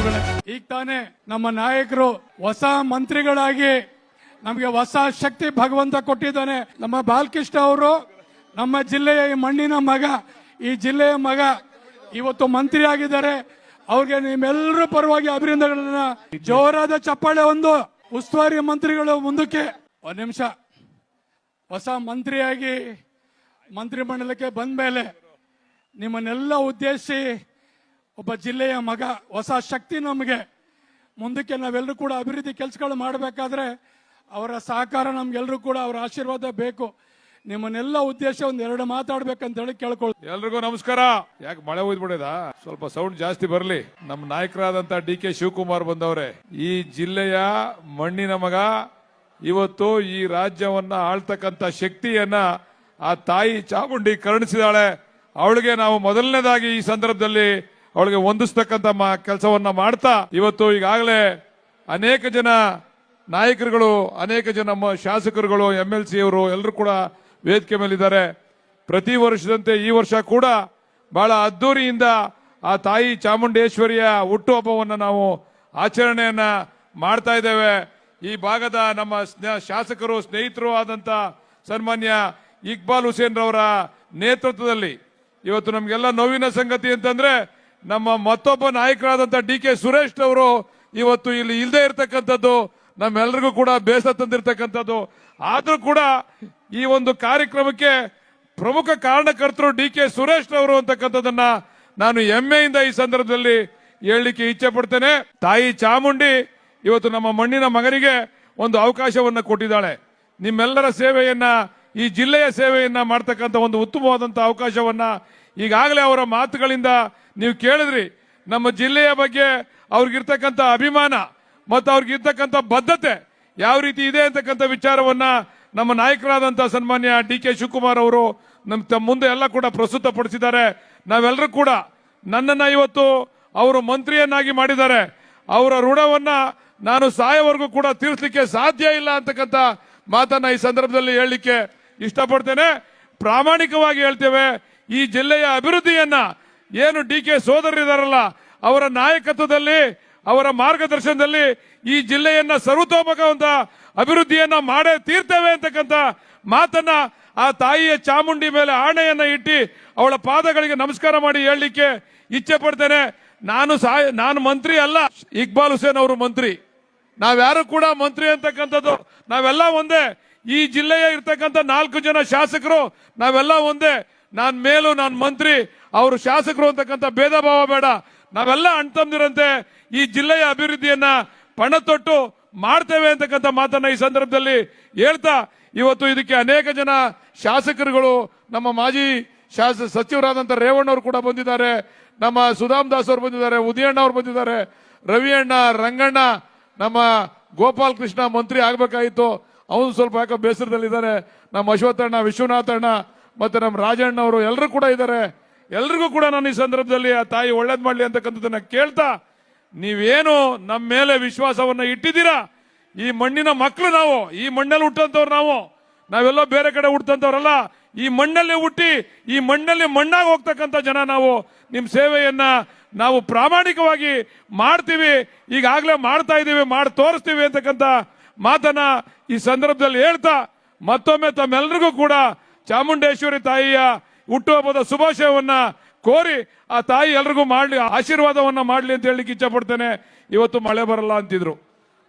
ಬಂಧುಗಳೇ, ಈಗ ತಾನೇ ನಮ್ಮ ನಾಯಕರು ಹೊಸ ಮಂತ್ರಿಗಳಾಗಿ ನಮಗೆ ಹೊಸ ಶಕ್ತಿ ಭಗವಂತ ಕೊಟ್ಟಿದ್ದಾನೆ. ನಮ್ಮ ಬಾಲಕೃಷ್ಣ ಅವರು ನಮ್ಮ ಜಿಲ್ಲೆಯ ಈ ಮಣ್ಣಿನ ಮಗ, ಈ ಜಿಲ್ಲೆಯ ಮಗ ಇವತ್ತು ಮಂತ್ರಿ ಆಗಿದ್ದಾರೆ. ಅವ್ರಿಗೆ ನಿಮ್ಮೆಲ್ಲರ ಪರವಾಗಿ ಅಭಿನಂದನೆಗಳನ್ನ, ಜೋರಾದ ಚಪ್ಪಾಳೆ. ಒಂದು ಉಸ್ತುವಾರಿ ಮಂತ್ರಿಗಳು ಮುಂದಕ್ಕೆ ಒಂದ್ ನಿಮಿಷ. ಹೊಸ ಮಂತ್ರಿಯಾಗಿ ಮಂತ್ರಿಮಂಡಲಕ್ಕೆ ಬಂದ ಮೇಲೆ ನಿಮ್ಮನ್ನೆಲ್ಲ ಉದ್ದೇಶಿಸಿ ಒಬ್ಬ ಜಿಲ್ಲೆಯ ಮಗ, ಹೊಸ ಶಕ್ತಿ ನಮಗೆ. ಮುಂದಕ್ಕೆ ನಾವೆಲ್ಲರೂ ಕೂಡ ಅಭಿವೃದ್ಧಿ ಕೆಲಸಗಳು ಮಾಡಬೇಕಾದ್ರೆ ಅವರ ಸಹಕಾರ ನಮ್ಗೆಲ್ಲರೂ ಕೂಡ ಅವರ ಆಶೀರ್ವಾದ ಬೇಕು. ನಿಮ್ಮನ್ನೆಲ್ಲ ಉದ್ದೇಶ ಒಂದೆರಡು ಮಾತಾಡ್ಬೇಕಂತ ಹೇಳಿ ಕೇಳ್ಕೊಳ್ತೀವಿ. ಎಲ್ರಿಗೂ ನಮಸ್ಕಾರ. ಯಾಕೆ ಮಳೆ ಹೋಯ್ಬಿಡಿದ, ಸ್ವಲ್ಪ ಸೌಂಡ್ ಜಾಸ್ತಿ ಬರಲಿ. ನಮ್ಮ ನಾಯಕರಾದಂತ DK ಶಿವಕುಮಾರ್ ಬಂದವ್ರೆ. ಈ ಜಿಲ್ಲೆಯ ಮಣ್ಣಿನ ಮಗ, ಇವತ್ತು ಈ ರಾಜ್ಯವನ್ನ ಆಳ್ತಕ್ಕಂತ ಶಕ್ತಿಯನ್ನ ಆ ತಾಯಿ ಚಾಮುಂಡಿ ಕರುಣಿಸಿದಾಳೆ. ಅವಳಿಗೆ ನಾವು ಮೊದಲನೇದಾಗಿ ಈ ಸಂದರ್ಭದಲ್ಲಿ ಅವಳಿಗೆ ಹೊಂದಿಸ್ತಕ್ಕಂತ ಕೆಲಸವನ್ನ ಮಾಡ್ತಾ, ಇವತ್ತು ಈಗಾಗಲೇ ಅನೇಕ ಜನ ನಾಯಕರುಗಳು, ಅನೇಕ ಜನ ಶಾಸಕರುಗಳು, MLC ಅವರು ಎಲ್ಲರೂ ಕೂಡ ವೇದಿಕೆ ಮೇಲಿದ್ದಾರೆ. ಪ್ರತಿ ವರ್ಷದಂತೆ ಈ ವರ್ಷ ಕೂಡ ಬಹಳ ಅದ್ದೂರಿಯಿಂದ ಆ ತಾಯಿ ಚಾಮುಂಡೇಶ್ವರಿಯ ಹುಟ್ಟುಹಬ್ಬವನ್ನು ನಾವು ಆಚರಣೆಯನ್ನ ಮಾಡ್ತಾ ಇದ್ದೇವೆ. ಈ ಭಾಗದ ನಮ್ಮ ಶಾಸಕರು, ಸ್ನೇಹಿತರು ಆದಂತ ಸನ್ಮಾನ್ಯ ಇಕ್ಬಾಲ್ ಹುಸೇನ್ ರವರ ನೇತೃತ್ವದಲ್ಲಿ ಇವತ್ತು ನಮ್ಗೆಲ್ಲ ನೋವಿನ ಸಂಗತಿ ಅಂತಂದ್ರೆ, ನಮ್ಮ ಮತ್ತೊಬ್ಬ ನಾಯಕರಾದಂತ DK ಸುರೇಶ್ ಅವರು ಇವತ್ತು ಇಲ್ಲಿ ಇಲ್ಲದೆ ಇರತಕ್ಕಂಥದ್ದು ನಮ್ಮೆಲ್ಲರಿಗೂ ಕೂಡ ಬೇಸರ ತಂದಿರತಕ್ಕಂಥದ್ದು. ಆದ್ರೂ ಕೂಡ ಈ ಒಂದು ಕಾರ್ಯಕ್ರಮಕ್ಕೆ ಪ್ರಮುಖ ಕಾರಣಕರ್ತರು DK ಸುರೇಶ್ ಅವರು ಅಂತಕ್ಕಂಥದ್ದನ್ನ ನಾನು ಹೆಮ್ಮೆಯಿಂದ ಈ ಸಂದರ್ಭದಲ್ಲಿ ಹೇಳಲಿಕ್ಕೆ ಇಚ್ಛೆ ಪಡ್ತೇನೆ. ತಾಯಿ ಚಾಮುಂಡಿ ಇವತ್ತು ನಮ್ಮ ಮಣ್ಣಿನ ಮಗನಿಗೆ ಒಂದು ಅವಕಾಶವನ್ನ ಕೊಟ್ಟಿದ್ದಾಳೆ. ನಿಮ್ಮೆಲ್ಲರ ಸೇವೆಯನ್ನ, ಈ ಜಿಲ್ಲೆಯ ಸೇವೆಯನ್ನ ಮಾಡ್ತಕ್ಕಂಥ ಒಂದು ಉತ್ತಮವಾದಂತಹ ಅವಕಾಶವನ್ನ ಈಗಾಗಲೇ ಅವರ ಮಾತುಗಳಿಂದ ನೀವು ಕೇಳಿದ್ರಿ. ನಮ್ಮ ಜಿಲ್ಲೆಯ ಬಗ್ಗೆ ಅವ್ರಿಗಿರ್ತಕ್ಕಂಥ ಅಭಿಮಾನ ಮತ್ತು ಅವ್ರಿಗಿರ್ತಕ್ಕಂಥ ಬದ್ಧತೆ ಯಾವ ರೀತಿ ಇದೆ ಅಂತಕ್ಕಂಥ ವಿಚಾರವನ್ನ ನಮ್ಮ ನಾಯಕರಾದಂತಹ ಸನ್ಮಾನ್ಯ DK ಶಿವಕುಮಾರ್ ಅವರು ನಮ್ಮ ಮುಂದೆ ಎಲ್ಲ ಕೂಡ ಪ್ರಸ್ತುತಪಡಿಸಿದ್ದಾರೆ. ನಾವೆಲ್ಲರೂ ಕೂಡ, ನನ್ನನ್ನ ಇವತ್ತು ಅವರು ಮಂತ್ರಿಯನ್ನಾಗಿ ಮಾಡಿದ್ದಾರೆ, ಅವರ ಋಣವನ್ನ ನಾನು ಸಾಯವರೆಗೂ ಕೂಡ ತೀರಿಸಲಿಕ್ಕೆ ಸಾಧ್ಯ ಇಲ್ಲ ಅಂತಕ್ಕಂಥ ಮಾತನ್ನ ಈ ಸಂದರ್ಭದಲ್ಲಿ ಹೇಳಲಿಕ್ಕೆ ಇಷ್ಟಪಡ್ತೇನೆ. ಪ್ರಾಮಾಣಿಕವಾಗಿ ಹೇಳ್ತೇವೆ, ಈ ಜಿಲ್ಲೆಯ ಅಭಿವೃದ್ಧಿಯನ್ನ ಏನು DK ಸೋದರರಿದಾರಲ್ಲ, ಅವರ ನಾಯಕತ್ವದಲ್ಲಿ, ಅವರ ಮಾರ್ಗದರ್ಶನದಲ್ಲಿ ಈ ಜಿಲ್ಲೆಯನ್ನ ಸರ್ವತೋಮುಖವಂತ ಅಭಿವೃದ್ಧಿಯನ್ನ ಮಾಡೇ ತೀರ್ತೇವೆ ಅಂತಕ್ಕಂಥ ಮಾತನ್ನ ಆ ತಾಯಿಯ ಚಾಮುಂಡಿ ಮೇಲೆ ಆಣೆಯನ್ನ ಇಟ್ಟು ಅವಳ ಪಾದಗಳಿಗೆ ನಮಸ್ಕಾರ ಮಾಡಿ ಹೇಳಲಿಕ್ಕೆ ಇಚ್ಛೆ ಪಡ್ತೇನೆ. ನಾನು ಮಂತ್ರಿ ಅಲ್ಲ, ಇಕ್ಬಾಲ್ ಹುಸೇನ್ ಅವರು ಮಂತ್ರಿ. ನಾವ್ಯಾರು ಕೂಡ ಮಂತ್ರಿ ಅಂತಕ್ಕಂಥದ್ದು ನಾವೆಲ್ಲ ಒಂದೇ. ಈ ಜಿಲ್ಲೆಯ ಇರ್ತಕ್ಕಂಥ 4 ಜನ ಶಾಸಕರು ನಾವೆಲ್ಲ ಒಂದೇ. ನಾನ್ ಮೇಲು, ನಾನ್ ಮಂತ್ರಿ, ಅವರು ಶಾಸಕರು ಅಂತಕ್ಕಂಥ ಭೇದ ಭಾವ ಬೇಡ. ನಾವೆಲ್ಲ ಅಣ್ತಂದಿರಂತೆ ಈ ಜಿಲ್ಲೆಯ ಅಭಿವೃದ್ಧಿಯನ್ನ ಪಣ ತೊಟ್ಟು ಮಾಡ್ತೇವೆ ಅಂತಕ್ಕಂಥ ಮಾತನ್ನ ಈ ಸಂದರ್ಭದಲ್ಲಿ ಹೇಳ್ತಾ, ಇವತ್ತು ಇದಕ್ಕೆ ಅನೇಕ ಜನ ಶಾಸಕರುಗಳು, ನಮ್ಮ ಮಾಜಿ ಸಚಿವರಾದಂಥ ರೇವಣ್ಣ ಅವರು ಕೂಡ ಬಂದಿದ್ದಾರೆ, ನಮ್ಮ ಸುಧಾಮ್ ದಾಸ್ ಅವರು ಬಂದಿದ್ದಾರೆ, ಉದಯಣ್ಣ ಅವರು ಬಂದಿದ್ದಾರೆ, ರವಿ ಅಣ್ಣ, ರಂಗಣ್ಣ, ನಮ್ಮ ಗೋಪಾಲ್ ಕೃಷ್ಣ ಮಂತ್ರಿ ಆಗ್ಬೇಕಾಗಿತ್ತು, ಅವನು ಸ್ವಲ್ಪ ಯಾಕೋ ಬೇಸರದಲ್ಲಿದ್ದಾರೆ, ನಮ್ಮ ಅಶ್ವಥಣ್ಣ, ವಿಶ್ವನಾಥಣ್ಣ ಮತ್ತೆ ನಮ್ಮ ರಾಜಣ್ಣ ಅವರು ಎಲ್ಲರೂ ಕೂಡ ಇದ್ದಾರೆ. ಎಲ್ರಿಗೂ ಕೂಡ ನಾನು ಈ ಸಂದರ್ಭದಲ್ಲಿ ಆ ತಾಯಿ ಒಳ್ಳೇದ್ ಮಾಡ್ಲಿ ಅಂತಕ್ಕಂಥದ್ದನ್ನ ಕೇಳ್ತಾ, ನೀವೇನು ನಮ್ಮ ಮೇಲೆ ವಿಶ್ವಾಸವನ್ನ ಇಟ್ಟಿದ್ದೀರಾ, ಈ ಮಣ್ಣಿನ ಮಕ್ಕಳು ನಾವು, ಈ ಮಣ್ಣಲ್ಲಿ ಹುಟ್ಟಂತವ್ರು ನಾವೆಲ್ಲೋ ಬೇರೆ ಕಡೆ ಹುಟ್ಟಂತವ್ರಲ್ಲ, ಈ ಮಣ್ಣಲ್ಲಿ ಹುಟ್ಟಿ ಈ ಮಣ್ಣಲ್ಲಿ ಮಣ್ಣಾಗಿ ಹೋಗ್ತಕ್ಕಂಥ ಜನ ನಾವು. ನಿಮ್ ಸೇವೆಯನ್ನ ನಾವು ಪ್ರಾಮಾಣಿಕವಾಗಿ ಮಾಡ್ತೀವಿ, ಈಗಾಗಲೇ ಮಾಡ್ತಾ ಇದೀವಿ, ಮಾಡಿ ತೋರಿಸ್ತೀವಿ ಅಂತಕ್ಕಂಥ ಮಾತನ್ನ ಈ ಸಂದರ್ಭದಲ್ಲಿ ಹೇಳ್ತಾ, ಮತ್ತೊಮ್ಮೆ ತಮ್ಮೆಲ್ಲರಿಗೂ ಕೂಡ ಚಾಮುಂಡೇಶ್ವರಿ ತಾಯಿಯ ಹುಟ್ಟುಹಬ್ಬದ ಶುಭಾಶಯವನ್ನ ಕೋರಿ ಆ ತಾಯಿ ಎಲ್ರಿಗೂ ಮಾಡ್ಲಿ, ಆಶೀರ್ವಾದವನ್ನ ಮಾಡ್ಲಿ ಅಂತ ಹೇಳಲಿಕ್ಕೆ ಇಚ್ಛೆ ಪಡ್ತೇನೆ. ಇವತ್ತು ಮಳೆ ಬರಲ್ಲ ಅಂತಿದ್ರು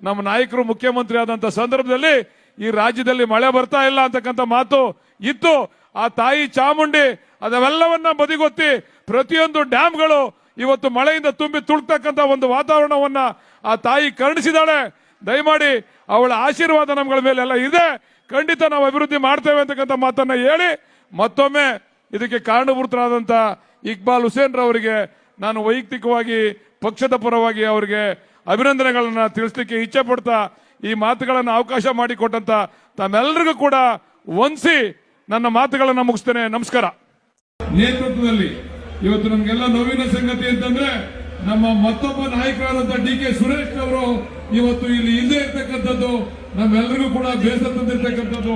ನಮ್ಮ ನಾಯಕರು, ಮುಖ್ಯಮಂತ್ರಿ ಆದಂತ ಸಂದರ್ಭದಲ್ಲಿ ಈ ರಾಜ್ಯದಲ್ಲಿ ಮಳೆ ಬರ್ತಾ ಇಲ್ಲ ಅಂತಕ್ಕಂಥ ಮಾತು ಇತ್ತು. ಆ ತಾಯಿ ಚಾಮುಂಡಿ ಅದೆಲ್ಲವನ್ನ ಬದಿಗೊತ್ತಿ ಪ್ರತಿಯೊಂದು ಡ್ಯಾಮ್ಗಳು ಇವತ್ತು ಮಳೆಯಿಂದ ತುಂಬಿ ತುಳ್ತಕ್ಕಂಥ ಒಂದು ವಾತಾವರಣವನ್ನ ಆ ತಾಯಿ ಕರುಣಿಸಿದಾಳೆ. ದಯಮಾಡಿ ಅವಳ ಆಶೀರ್ವಾದ ನಮ್ಗಳ ಮೇಲೆ ಎಲ್ಲ ಇದೆ, ಖಂಡಿತ ನಾವು ಅಭಿವೃದ್ಧಿ ಮಾಡ್ತೇವೆ ಅಂತಕ್ಕಂಥ ಮಾತನ್ನ ಹೇಳಿ, ಮತ್ತೊಮ್ಮೆ ಇದಕ್ಕೆ ಕಾರಣಭೂತರಾದಂತ ಇಕ್ಬಾಲ್ ಹುಸೇನ್ ರವರಿಗೆ ನಾನು ವೈಯಕ್ತಿಕವಾಗಿ, ಪಕ್ಷದ ಪರವಾಗಿ ಅವರಿಗೆ ಅಭಿನಂದನೆಗಳನ್ನ ತಿಳಿಸಲಿಕ್ಕೆ ಇಚ್ಛೆ ಪಡ್ತಾ, ಈ ಮಾತುಗಳನ್ನು ಅವಕಾಶ ಮಾಡಿಕೊಟ್ಟಂತ ತಮ್ಮೆಲ್ಲರಿಗೂ ಕೂಡ ವಂದಿಸಿ ನನ್ನ ಮಾತುಗಳನ್ನು ಮುಗಿಸ್ತೇನೆ. ನಮಸ್ಕಾರ. ನೇತೃತ್ವದಲ್ಲಿ ಇವತ್ತು ನಮ್ಗೆಲ್ಲ ನೋವಿನ ಸಂಗತಿ ಅಂತಂದ್ರೆ, ನಮ್ಮ ಮತ್ತೊಬ್ಬ ನಾಯಕರಾದಂತ DK ಸುರೇಶ್ ಅವರು ಇವತ್ತು ಇಲ್ಲಿ ಇಲ್ಲದೆ ಇರ್ತಕ್ಕಂಥದ್ದು ನಮ್ಮೆಲ್ಲರಿಗೂ ಕೂಡ ಬೇಸರ ತಂದಿರ್ತಕ್ಕಂಥದ್ದು.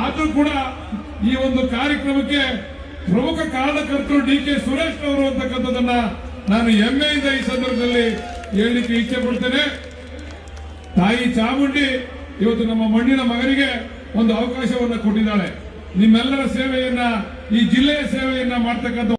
ಆದ್ರೂ ಕೂಡ ಈ ಒಂದು ಕಾರ್ಯಕ್ರಮಕ್ಕೆ ಪ್ರಮುಖ ಕಾರಣಕರ್ತರು DK ಸುರೇಶ್ ಅವರು ಅಂತಕ್ಕಂಥದ್ದನ್ನ ನಾನು ಹೆಮ್ಮೆಯಿಂದ ಈ ಸಂದರ್ಭದಲ್ಲಿ ಹೇಳಲಿಕ್ಕೆ ಇಚ್ಛೆ ಪಡ್ತೇನೆ. ತಾಯಿ ಚಾಮುಂಡಿ ಇವತ್ತು ನಮ್ಮ ಮಣ್ಣಿನ ಮಗನಿಗೆ ಒಂದು ಅವಕಾಶವನ್ನು ಕೊಟ್ಟಿದ್ದಾಳೆ. ನಿಮ್ಮೆಲ್ಲರ ಸೇವೆಯನ್ನ, ಈ ಜಿಲ್ಲೆಯ ಸೇವೆಯನ್ನ ಮಾಡ್ತಕ್ಕಂಥ